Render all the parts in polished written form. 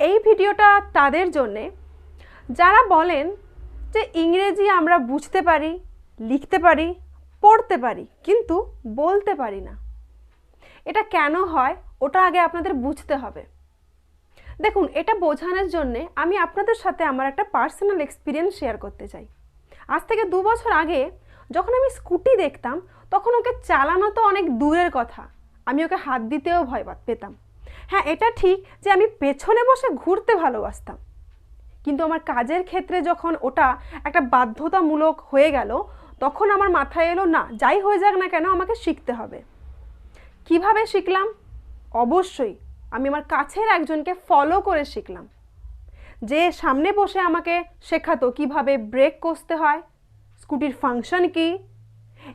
এই ভিডিওটা তাদের জন্যে যারা বলেন যে ইংরেজি আমরা বুঝতে পারি, লিখতে পারি, পড়তে পারি, কিন্তু বলতে পারি না। এটা কেন হয় ওটা আগে আপনাদের বুঝতে হবে। দেখুন, এটা বোঝানোর জন্যে আমি আপনাদের সাথে আমার একটা পার্সোনাল এক্সপিরিয়েন্স শেয়ার করতে চাই। আজ থেকে 2 বছর আগে যখন আমি স্কুটি দেখতাম, তখন ওকে চালানো তো অনেক দূরের কথা, আমি ওকে হাত দিতেও ভয় পেতাম। হ্যাঁ, এটা ঠিক যে আমি পেছনে বসে ঘুরতে ভালোবাসতাম, কিন্তু আমার কাজের ক্ষেত্রে যখন ওটা একটা বাধ্যতামূলক হয়ে গেল, তখন আমার মাথায় এলো না, যাই হয়ে যাক না কেন আমাকে শিখতে হবে। কিভাবে শিখলাম? অবশ্যই আমি আমার কাছের একজনকে ফলো করে শিখলাম, যে সামনে বসে আমাকে শেখাতো কিভাবে ব্রেক কষতে হয়, স্কুটির ফাংশন কি,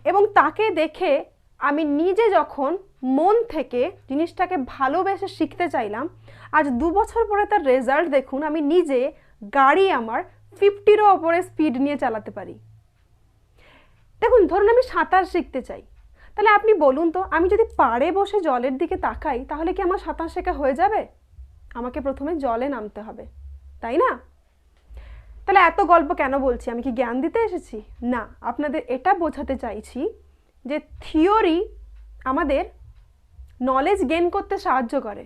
এবং তাকে দেখে আমি নিজে যখন মন থেকে জিনিসটাকে ভালোবেসে শিখতে চাইলাম, আজ 2 বছর পরে তার রেজাল্ট দেখুন। আমি নিজে গাড়ি আমার 50-এরও ওপরে স্পিড নিয়ে চালাতে পারি। দেখুন, ধরুন আমি সাঁতার শিখতে চাই, তাহলে আপনি বলুন তো, আমি যদি পাড়ে বসে জলের দিকে তাকাই, তাহলে কি আমার সাঁতার শেখা হয়ে যাবে? আমাকে প্রথমে জলে নামতে হবে, তাই না? তাহলে এত গল্প কেন বলছি? আমি কি জ্ঞান দিতে এসেছি? না, আপনাদের এটা বোঝাতে চাইছি যে থিওরি আমাদের নলেজ গেইন করতে সাহায্য করে,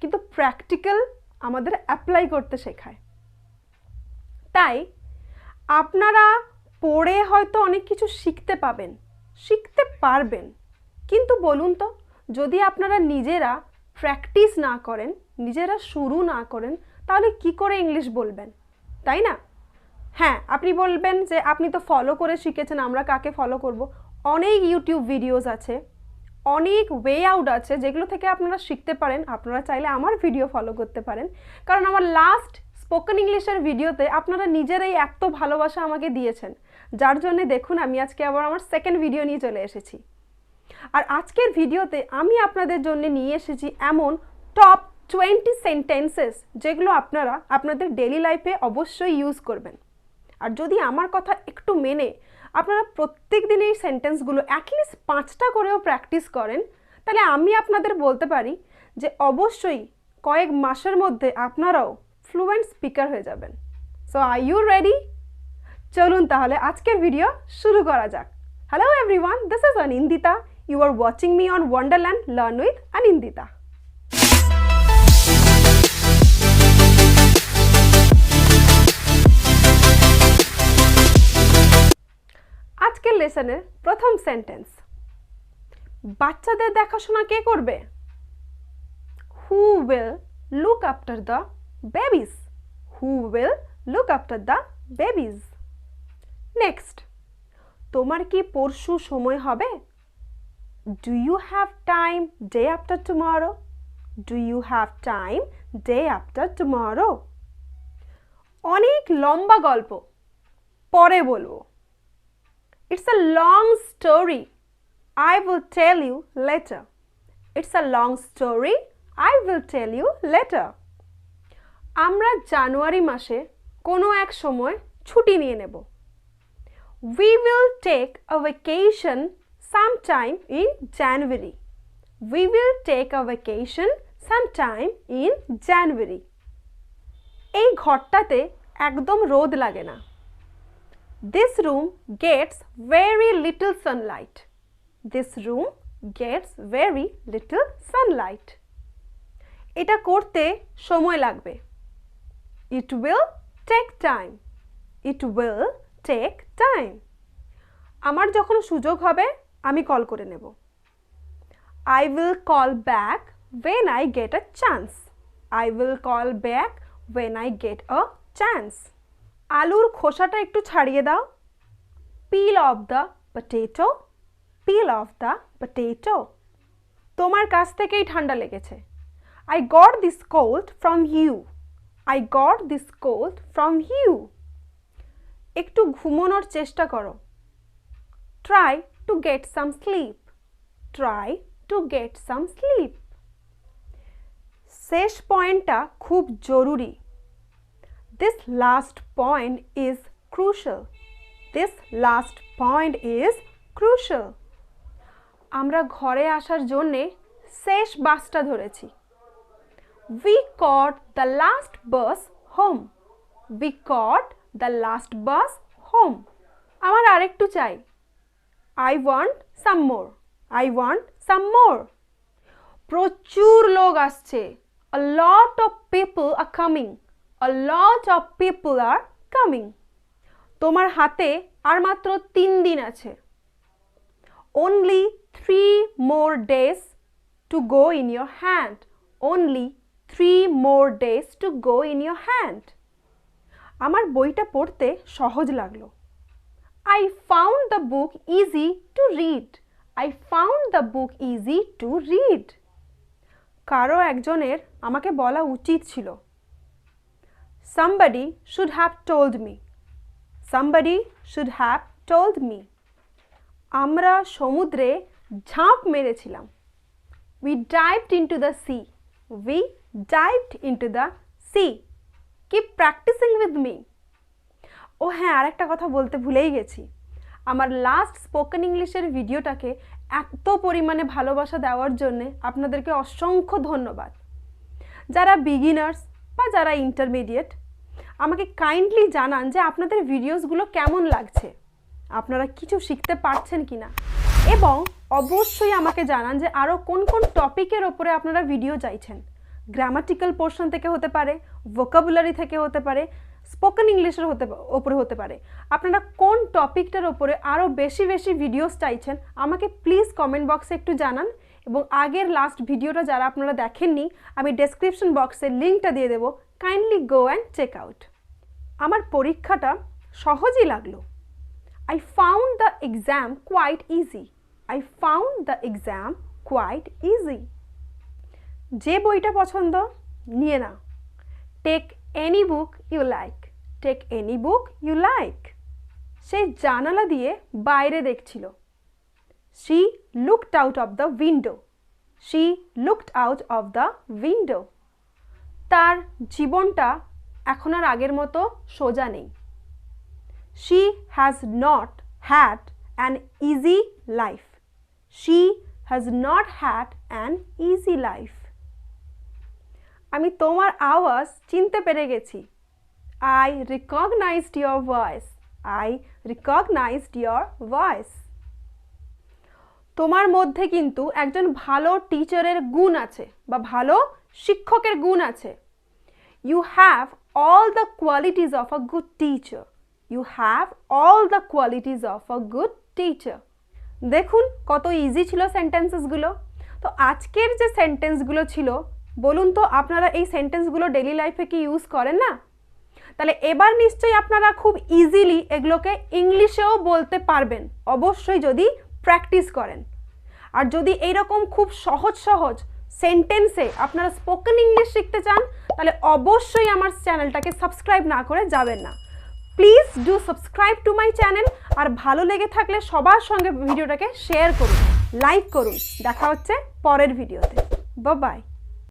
কিন্তু প্র্যাকটিক্যাল আমাদের অ্যাপ্লাই করতে শেখায়। তাই আপনারা পড়ে হয়তো অনেক কিছু শিখতে পারবেন, কিন্তু বলুন তো, যদি আপনারা নিজেরা প্র্যাকটিস না করেন, নিজেরা শুরু না করেন, তাহলে কি করে ইংলিশ বলবেন, তাই না? হ্যাঁ, আপনি বলবেন যে আপনি তো ফলো করে শিখেছেন, আমরা কাকে ফলো করব? অনেক ইউটিউব ভিডিওস আছে, অনেক ওয়ে আউট আছে যেগুলো থেকে আপনারা শিখতে পারেন। আপনারা চাইলে আমার ভিডিও ফলো করতে পারেন, কারণ আমার লাস্ট স্পোকেন ইংলিশের ভিডিওতে আপনারা নিজেরাই এত ভালোবাসা আমাকে দিয়েছেন, যার জন্য দেখুন আমি আজকে আবার আমার সেকেন্ড ভিডিও নিয়ে চলে এসেছি। আর আজকের ভিডিওতে আমি আপনাদের জন্য নিয়ে এসেছি এমন টপ 20 সেন্টেন্সেস যেগুলো আপনারা আপনাদের ডেইলি লাইফে অবশ্যই ইউজ করবেন। আর যদি আমার কথা একটু মেনে আপনারা প্রত্যেক দিন এই সেন্টেন্সগুলো অ্যাটলিস্ট 5টা করেও প্র্যাকটিস করেন, তাহলে আমি আপনাদের বলতে পারি যে অবশ্যই কয়েক মাসের মধ্যে আপনারাও ফ্লুয়েন্ট স্পিকার হয়ে যাবেন। So are you ready? চলুন তাহলে আজকের ভিডিও শুরু করা যাক। Hello everyone, this is Anindita. You are watching me on Wonderland, Learn with Anindita. আজকের লেসনের প্রথম সেন্টেন্স, বাচ্চাদের দেখাশোনা কে করবে? Who will look after the babies? Who will look after the babies? Next, তোমার কি পরশু সময় হবে? Do you have time day after tomorrow? Do you have time day after tomorrow? অনেক লম্বা গল্প, পরে বলবো। It's a long story. I will tell you later. It's a long story. I will tell you later. আমরা জানুয়ারি মাসে কোনো এক সময় ছুটি নিয়ে নেব। We will take a vacation sometime in January. We will take a vacation sometime in January. এই ঘরটাতে একদম রোদ লাগে না। This room gets very little sunlight. This room gets very little sunlight. এটা করতে সময় লাগবে। It will take time. It will take time. আমার যখন সুযোগ হবে আমি কল করে নেব। I will call back when I get a chance. I will call back when I get a chance. আলুর খোসাটা একটু ছাড়িয়ে দাও। Peel off the potato. Peel off the potato. তোমার কাছ থেকেই ঠান্ডা লেগেছে। I got this cold from you. I got this cold from you. একটু ঘুমানোর চেষ্টা করো। Try to get some sleep. Try to get some sleep. শেষ পয়েন্টটা খুব জরুরি। This last point is crucial. This last point is crucial. আমরা ঘরে আসার জন্যে শেষ বাসটা ধরেছি। We caught the last bus home. We caught the last bus home. আমার আরেকটু চাই। I want some more. I want some more. প্রচুর লোক আসছে। A lot of people are coming. A lot of people are coming. তোমার হাতে আর মাত্র 3 দিন আছে। Only 3 more days to go in your hand. Only 3 more days to go in your hand. আমার বইটা পড়তে সহজ লাগলো। I found the book easy to read. I found the book easy to read. কারো একজনের আমাকে বলা উচিত ছিল। Somebody should have told me. Somebody should have told me. আমরা সমুদ্রে ঝাঁপ মেরেছিলাম। We dived into the sea. We dived into the sea. Keep practicing with me. ও হ্যাঁ, আরেকটা কথা বলতে ভুলেই গেছি। আমার লাস্ট স্পোকেন ইংলিশের ভিডিওটাকে এত পরিমাণে ভালোবাসা দেওয়ার জন্যে আপনাদেরকে অসংখ্য ধন্যবাদ। যারা বিগিনার্স বা যারা ইন্টারমিডিয়েট, আমাকে কাইন্ডলি জানান যে আপনাদের ভিডিওসগুলো কেমন লাগছে, আপনারা কিছু শিখতে পারছেন কি না, এবং অবশ্যই আমাকে জানান যে আরও কোন কোন টপিকের ওপরে আপনারা ভিডিও চাইছেন। গ্রামাটিক্যাল পোর্শন থেকে হতে পারে, ভোকাবুলারি থেকে হতে পারে, স্পোকেন ইংলিশের ওপরে হতে পারে। আপনারা কোন টপিকটার ওপরে আরও বেশি বেশি ভিডিওস চাইছেন আমাকে প্লিজ কমেন্ট বক্সে একটু জানান, এবং আগের লাস্ট ভিডিওটা যারা আপনারা দেখেননি আমি ডেসক্রিপশন বক্সে লিঙ্কটা দিয়ে দেবো, kindly go and check out. আমার পরীক্ষাটা সহজই লাগলো। I found the exam quite easy. I found the exam quite easy. যে বইটা পছন্দ নিয়ে নাও। Take any book you like. Take any book you like. সে জানালা দিয়ে বাইরে দেখছিল। She looked out of the window. She looked out of the window. তার জীবনটা এখন আর আগের মতো সোজা নেই। She has not had an easy life. She has not had an easy life. আমি তোমার আওয়াজ চিনতে পেরে গেছি। I recognized your voice. I recognized your voice. তোমার মধ্যে কিন্তু একজন ভালো টিচারের গুণ আছে বা ভালো শিক্ষকের গুণ আছে। You have all the qualities of a good teacher. You have all the qualities of a good teacher. দেখুন কত ইজি ছিল সেন্টেন্সেসগুলো। তো আজকের যে সেন্টেন্সগুলো ছিল, বলুন তো আপনারা এই সেন্টেন্সগুলো ডেইলি লাইফে কি ইউজ করেন না? তাহলে এবার নিশ্চয়ই আপনারা খুব ইজিলি এগুলোকে ইংলিশেও বলতে পারবেন, অবশ্যই যদি প্র্যাকটিস করেন। আর যদি এইরকম খুব সহজ সহজ সেন্টেন্সে আপনারা স্পোকেন ইংলিশ শিখতে চান, তাহলে অবশ্যই আমার চ্যানেলটাকে সাবস্ক্রাইব না করে যাবেন না। Please do subscribe to my channel. আর ভালো লেগে থাকলে সবার সঙ্গে ভিডিওটাকে শেয়ার করুন, লাইক করুন। দেখা হচ্ছে পরের ভিডিওতে। Bye bye.